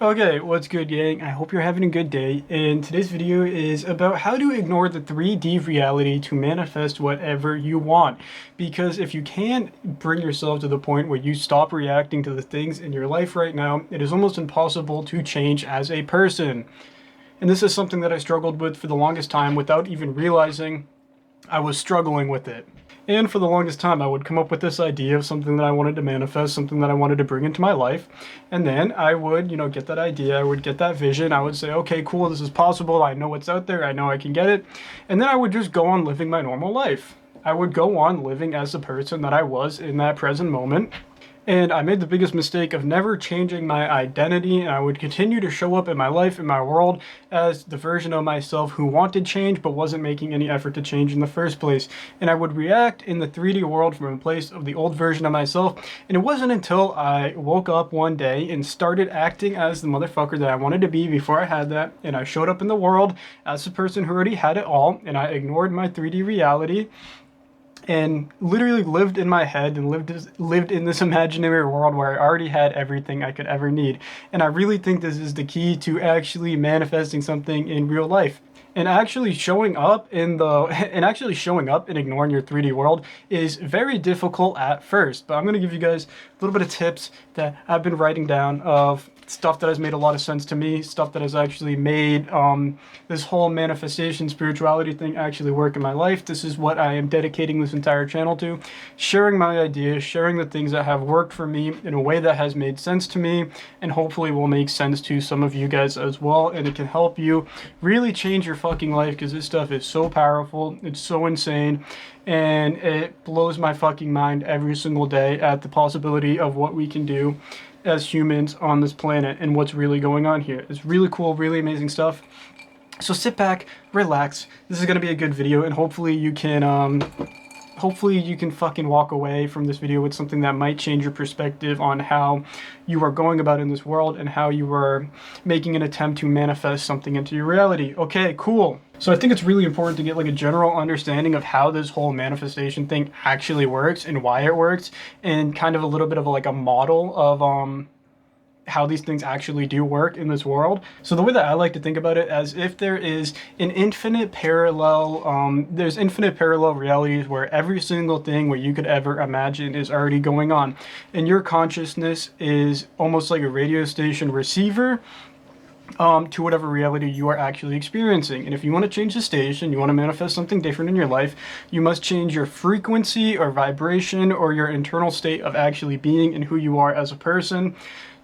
Okay, what's good, gang? I hope you're having a good day, and today's video is about how to ignore the 3D reality to manifest whatever you want. Because if you can't bring yourself to the point where you stop reacting to the things in your life right now, it is almost impossible to change as a person. And this is something that I struggled with for the longest time without even realizing I was struggling with it. And for the longest time, I would come up with this idea of something that I wanted to manifest, something that I wanted to bring into my life. And then I would, get that idea, I would get that vision. I would say, okay, cool, this is possible. I know what's out there. I know I can get it. And then I would just go on living my normal life. I would go on living as the person that I was in that present moment. And I made the biggest mistake of never changing my identity, and I would continue to show up in my life, in my world, as the version of myself who wanted change but wasn't making any effort to change in the first place. And I would react in the 3D world from a place of the old version of myself, and it wasn't until I woke up one day and started acting as the motherfucker that I wanted to be before I had that, and I showed up in the world as the person who already had it all, and I ignored my 3D reality, and literally lived in my head and lived in this imaginary world where I already had everything I could ever need. And I really think this is the key to actually manifesting something in real life. And actually showing up and ignoring your 3D world is very difficult at first. But I'm going to give you guys a little bit of tips that I've been writing down of stuff that has made a lot of sense to me, stuff that has actually made this whole manifestation spirituality thing actually work in my life. This is what I am dedicating this entire channel to: sharing my ideas, sharing the things that have worked for me in a way that has made sense to me, and hopefully will make sense to some of you guys as well, and it can help you really change your fucking life, because this stuff is so powerful, it's so insane, and it blows my fucking mind every single day at the possibility of what we can do as humans on this planet and what's really going on here. It's really cool, really amazing stuff. So sit back, relax. This is going to be a good video, and hopefully you can fucking walk away from this video with something that might change your perspective on how you are going about in this world and how you are making an attempt to manifest something into your reality. Okay, cool. So I think it's really important to get like a general understanding of how this whole manifestation thing actually works and why it works, and kind of a little bit of like a model of how these things actually do work in this world. So the way that I like to think about it, as if there is an infinite parallel, there's infinite parallel realities where every single thing where you could ever imagine is already going on. And your consciousness is almost like a radio station receiver to whatever reality you are actually experiencing. And if you want to change the station, you want to manifest something different in your life, you must change your frequency or vibration or your internal state of actually being and who you are as a person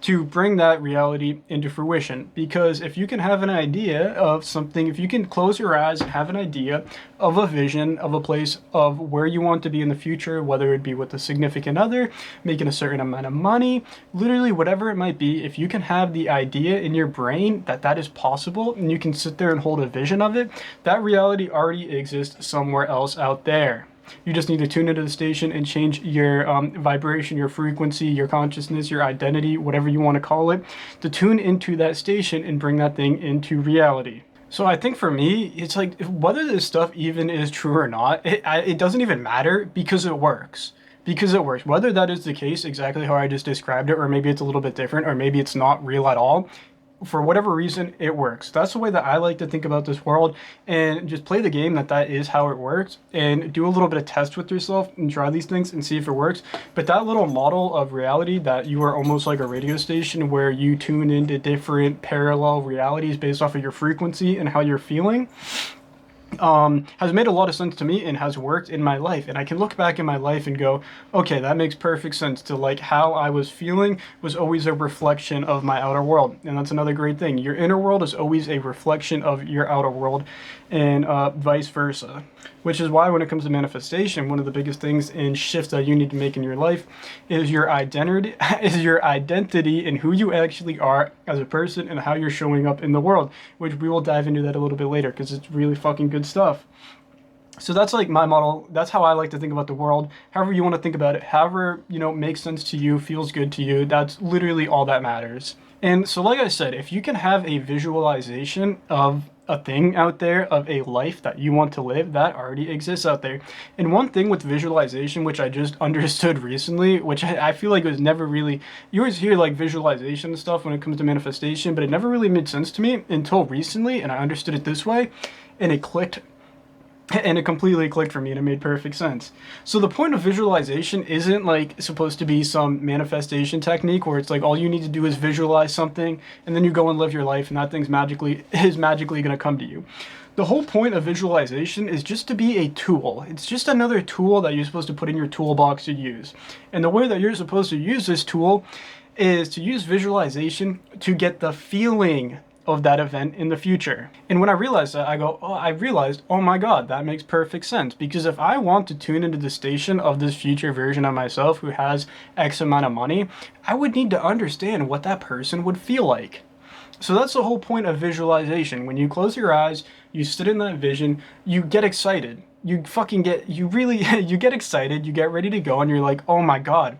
to bring that reality into fruition. Because if you can have an idea of something, if you can close your eyes and have an idea of a vision of a place of where you want to be in the future, whether it be with a significant other, making a certain amount of money, literally whatever it might be, if you can have the idea in your brain that that is possible and you can sit there and hold a vision of it, that reality already exists somewhere else out there. You just need to tune into the station and change your vibration, your frequency, your consciousness, your identity, whatever you want to call it, to tune into that station and bring that thing into reality. So I think for me, it's like, whether this stuff even is true or not, it doesn't even matter, because it works. Because it works. Whether that is the case, exactly how I just described it, or maybe it's a little bit different, or maybe it's not real at all, for whatever reason, it works. That's the way that I like to think about this world, and just play the game that is how it works, and do a little bit of test with yourself and try these things and see if it works. But that little model of reality, that you are almost like a radio station where you tune into different parallel realities based off of your frequency and how you're feeling, has made a lot of sense to me and has worked in my life. And I can look back in my life and go, okay, that makes perfect sense, to like how I was feeling was always a reflection of my outer world. And that's another great thing. Your inner world is always a reflection of your outer world, and vice versa. Which is why when it comes to manifestation, one of the biggest things and shifts that you need to make in your life is your identity, and who you actually are as a person and how you're showing up in the world, which we will dive into that a little bit later, because it's really fucking good stuff. So that's like my model. That's how I like to think about the world. However you want to think about it, however, makes sense to you, feels good to you, that's literally all that matters. And so like I said, if you can have a visualization of a thing out there of a life that you want to live that already exists out there. And one thing with visualization, which I just understood recently, which I feel like was never really, you always hear like visualization and stuff when it comes to manifestation, but it never really made sense to me until recently, and I understood it this way, and it clicked. And it completely clicked for me, and it made perfect sense. So the point of visualization isn't like supposed to be some manifestation technique where it's like all you need to do is visualize something and then you go and live your life and that thing's magically going to come to you. The whole point of visualization is just to be a tool. It's just another tool that you're supposed to put in your toolbox to use. And the way that you're supposed to use this tool is to use visualization to get the feeling of that event in the future. And when I realized that, I realized, oh my God, that makes perfect sense. Because if I want to tune into the station of this future version of myself who has X amount of money, I would need to understand what that person would feel like. So that's the whole point of visualization. When you close your eyes, you sit in that vision, you get excited. You get excited, you get ready to go, and you're like, oh my God,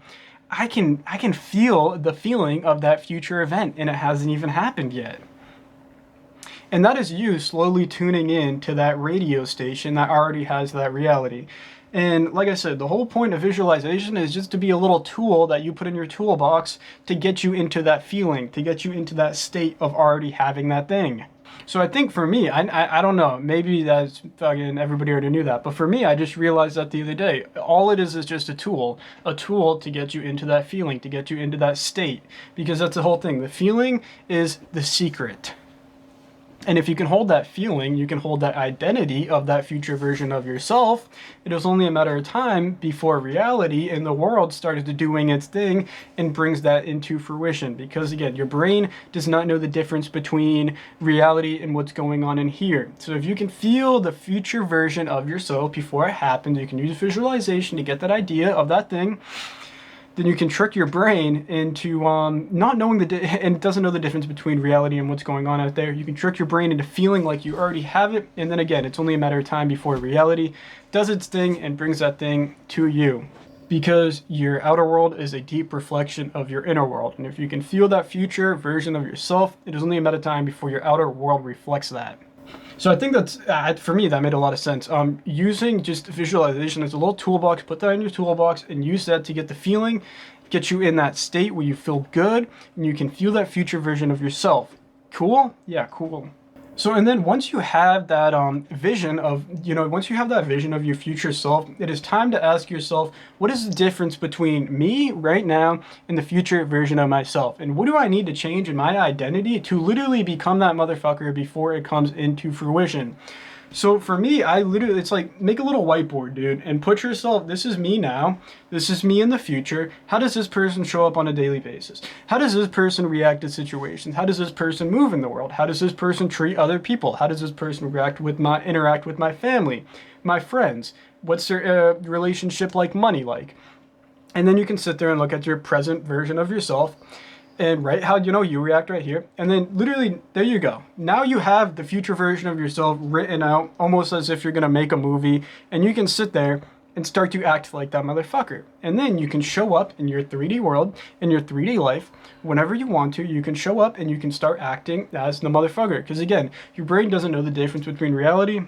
I can feel the feeling of that future event, and it hasn't even happened yet. And that is you slowly tuning in to that radio station that already has that reality. And like I said, the whole point of visualization is just to be a little tool that you put in your toolbox to get you into that feeling, to get you into that state of already having that thing. So I think for me, I don't know, maybe that's fucking everybody already knew that, but for me, I just realized that the other day. All it is just a tool to get you into that feeling, to get you into that state, because that's the whole thing. The feeling is the secret. And if you can hold that feeling, you can hold that identity of that future version of yourself. It was only a matter of time before reality and the world started doing its thing and brings that into fruition. Because again, your brain does not know the difference between reality and what's going on in here. So if you can feel the future version of yourself before it happens, you can use visualization to get that idea of that thing. Then you can trick your brain into not knowing and it doesn't know the difference between reality and what's going on out there. You can trick your brain into feeling like you already have it, and then again, it's only a matter of time before reality does its thing and brings that thing to you. Because your outer world is a deep reflection of your inner world, and if you can feel that future version of yourself, it is only a matter of time before your outer world reflects that. So I think that's, for me, that made a lot of sense. Using just visualization as a little toolbox, put that in your toolbox and use that to get the feeling, get you in that state where you feel good and you can feel that future version of yourself. Cool? Yeah, cool. So, and then once you have that vision of, once you have that vision of your future self, it is time to ask yourself, what is the difference between me right now and the future version of myself? And what do I need to change in my identity to literally become that motherfucker before it comes into fruition? So for me, it's like, make a little whiteboard, dude, and put yourself, this is me now, this is me in the future. How does this person show up on a daily basis? How does this person react to situations? How does this person move in the world? How does this person treat other people? How does this person interact with my family, my friends? What's their relationship like money like? And then you can sit there and look at your present version of yourself and write how you react right here, and then literally there you go. Now you have the future version of yourself written out almost as if you're gonna make a movie, and you can sit there and start to act like that motherfucker. And then you can show up in your 3D world, in your 3D life, whenever you want to. You can show up and you can start acting as the motherfucker, because again, your brain doesn't know the difference between reality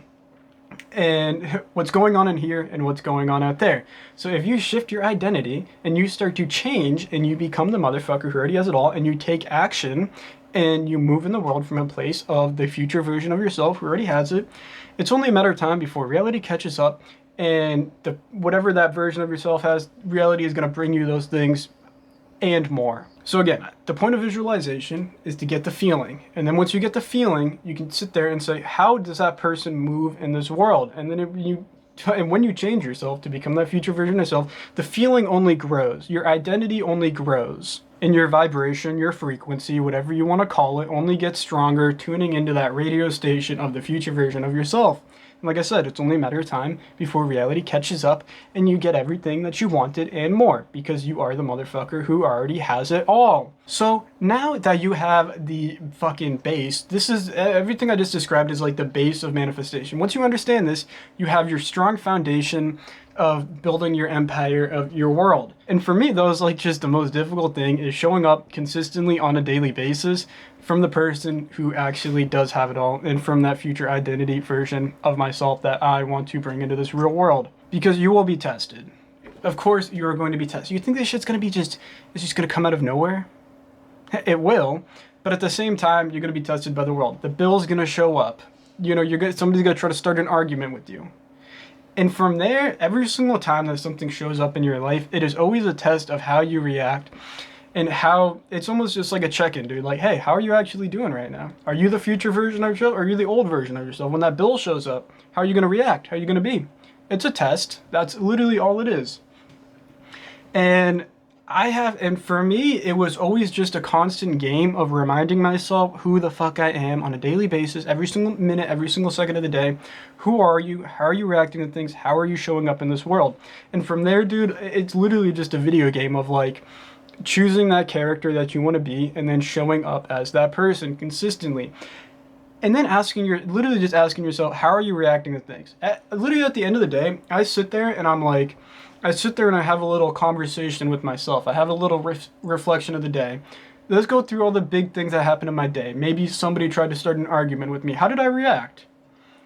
and what's going on in here and what's going on out there. So if you shift your identity and you start to change and you become the motherfucker who already has it all, and you take action and you move in the world from a place of the future version of yourself who already has it, it's only a matter of time before reality catches up, and whatever that version of yourself has, reality is going to bring you those things and more. So again, the point of visualization is to get the feeling. And then once you get the feeling, you can sit there and say, how does that person move in this world? And then when you change yourself to become that future version of yourself, the feeling only grows. Your identity only grows. And your vibration, your frequency, whatever you want to call it, only gets stronger, tuning into that radio station of the future version of yourself. And like I said, it's only a matter of time before reality catches up and you get everything that you wanted and more, because you are the motherfucker who already has it all. So now that you have the fucking base, this is everything I just described is like the base of manifestation. Once you understand this, you have your strong foundation of building your empire of your world. And for me, that was like just the most difficult thing, is showing up consistently on a daily basis from the person who actually does have it all, and from that future identity version of myself that I want to bring into this real world. Because you will be tested. Of course, you are going to be tested. You think this shit's going to be it's just going to come out of nowhere? It will. But at the same time, you're going to be tested by the world. The bill's going to show up. You know, somebody's going to try to start an argument with you. And from there, every single time that something shows up in your life, it is always a test of how you react, and how it's almost just like a check-in, dude. Like, hey, how are you actually doing right now? Are you the future version of yourself, or are you the old version of yourself? When that bill shows up, how are you going to react? How are you going to be? It's a test. That's literally all it is. And for me, it was always just a constant game of reminding myself who the fuck I am on a daily basis, every single minute, every single second of the day. Who are you? How are you reacting to things? How are you showing up in this world? And from there, dude, it's literally just a video game of like choosing that character that you want to be, and then showing up as that person consistently. And then literally just asking yourself, how are you reacting to things? Literally at the end of the day, I sit there and I have a little conversation with myself. I have a little reflection of the day. Let's go through all the big things that happened in my day. Maybe somebody tried to start an argument with me. How did I react?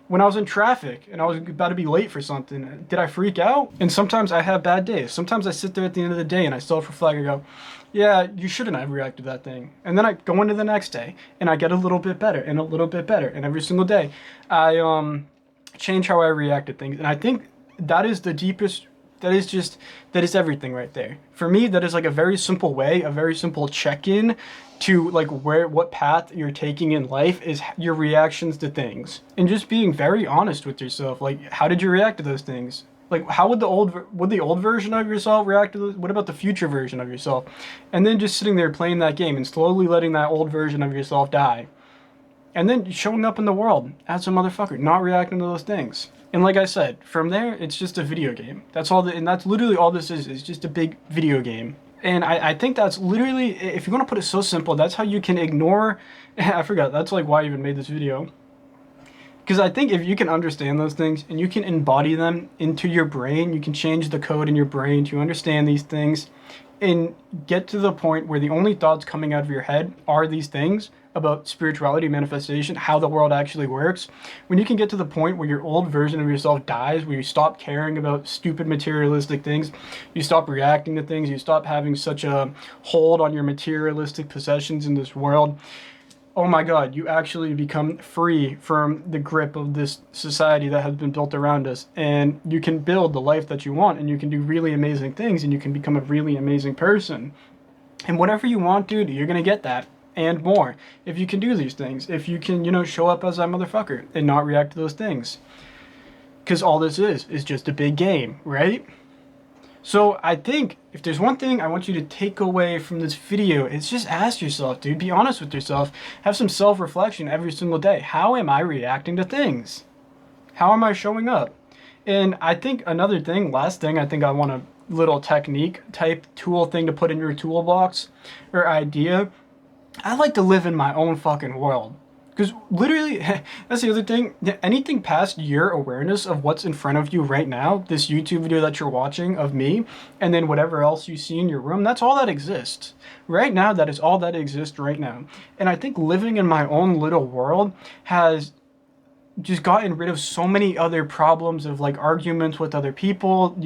When I was in traffic and I was about to be late for something, did I freak out? And sometimes I have bad days. Sometimes I sit there at the end of the day and I self-reflect and go, yeah, you shouldn't have reacted to that thing. And then I go into the next day and I get a little bit better and a little bit better. And every single day I change how I react to things. And I think that is the deepest, that is everything right there. For me, that is like a very simple way, a very simple check-in to like what path you're taking in life, is your reactions to things. And just being very honest with yourself. Like, how did you react to those things? Like, how would the old version of yourself react to those? What about the future version of yourself? And then just sitting there playing that game and slowly letting that old version of yourself die. And then showing up in the world as a motherfucker, not reacting to those things. And like I said, from there, it's just a video game. And that's literally all this is. It's just a big video game. And I think that's literally, if you want to put it so simple, that's how you can ignore, I forgot, that's like why I even made this video. Because I think if you can understand those things and you can embody them into your brain, you can change the code in your brain to understand these things and get to the point where the only thoughts coming out of your head are these things about spirituality, manifestation, how the world actually works. When you can get to the point where your old version of yourself dies, where you stop caring about stupid materialistic things, you stop reacting to things, you stop having such a hold on your materialistic possessions in this world, oh my God, you actually become free from the grip of this society that has been built around us. And you can build the life that you want, and you can do really amazing things, and you can become a really amazing person. And whatever you want, dude, you're going to get that. And more, if you can do these things, if you can, show up as that motherfucker and not react to those things. Because all this is just a big game, right? So I think if there's one thing I want you to take away from this video, it's just ask yourself, dude, be honest with yourself, have some self-reflection every single day. How am I reacting to things? How am I showing up? And I think another thing, last thing, I think I want a little technique type tool thing to put in your toolbox or idea. I like to live in my own fucking world. Because literally, that's the other thing, anything past your awareness of what's in front of you right now, this YouTube video that you're watching of me, and then whatever else you see in your room, that's all that exists. Right now, that is all that exists right now. And I think living in my own little world has just gotten rid of so many other problems of like arguments with other people,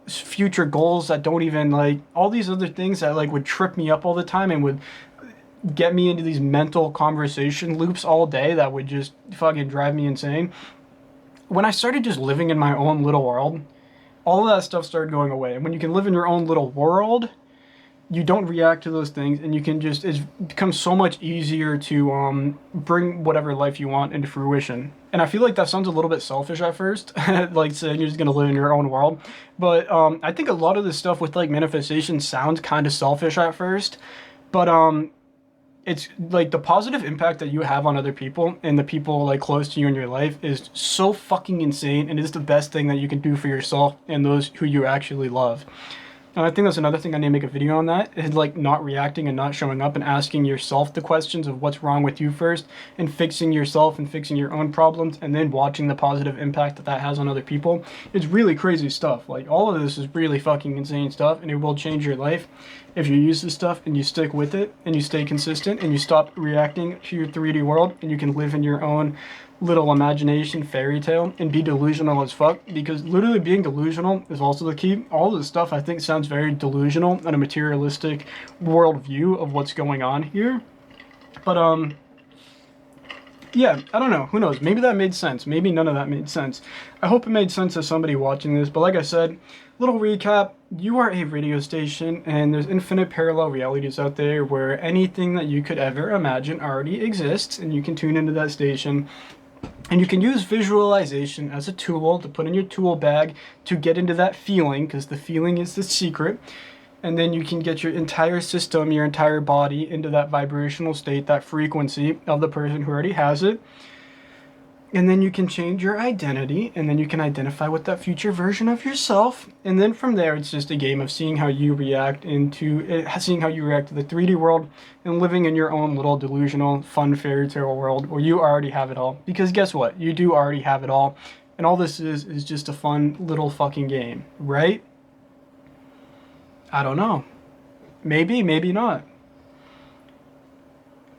future goals that don't even like, all these other things that like would trip me up all the time and would get me into these mental conversation loops all day that would just fucking drive me insane. When I started just living in my own little world, all of that stuff started going away. And when you can live in your own little world, you don't react to those things, and you can just, it becomes so much easier to bring whatever life you want into fruition. And I feel like that sounds a little bit selfish at first, like saying you're just gonna live in your own world. But I think a lot of this stuff with like manifestation sounds kind of selfish at first, but it's like the positive impact that you have on other people and the people like close to you in your life is so fucking insane, and it is the best thing that you can do for yourself and those who you actually love. And I think that's another thing I need to make a video on, that is like not reacting and not showing up and asking yourself the questions of what's wrong with you first, and fixing yourself and fixing your own problems, and then watching the positive impact that that has on other people. It's really crazy stuff. Like, all of this is really fucking insane stuff, and it will change your life if you use this stuff and you stick with it and you stay consistent and you stop reacting to your 3D world, and you can live in your own little imagination fairy tale and be delusional as fuck. Because literally being delusional is also the key. All this stuff I think sounds very delusional and a materialistic worldview of what's going on here, but yeah, I don't know, who knows, maybe that made sense, maybe none of that made sense. I hope it made sense to somebody watching this. But like I said, little recap: you are a radio station, and there's infinite parallel realities out there where anything that you could ever imagine already exists, and you can tune into that station. And you can use visualization as a tool to put in your tool bag to get into that feeling, because the feeling is the secret. And then you can get your entire system, your entire body into that vibrational state, that frequency of the person who already has it. And then you can change your identity, and then you can identify with that future version of yourself. And then from there, it's just a game of seeing how you react to the 3D world, and living in your own little delusional, fun fairy tale world where you already have it all. Because guess what? You do already have it all. And all this is just a fun little fucking game, right? I don't know. Maybe, maybe not.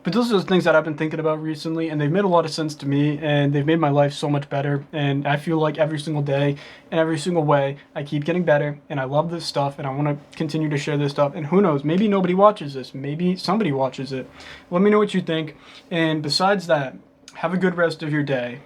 But those are the things that I've been thinking about recently, and they've made a lot of sense to me, and they've made my life so much better. And I feel like every single day and every single way, I keep getting better, and I love this stuff, and I want to continue to share this stuff. And who knows, maybe nobody watches this. Maybe somebody watches it. Let me know what you think. And besides that, have a good rest of your day.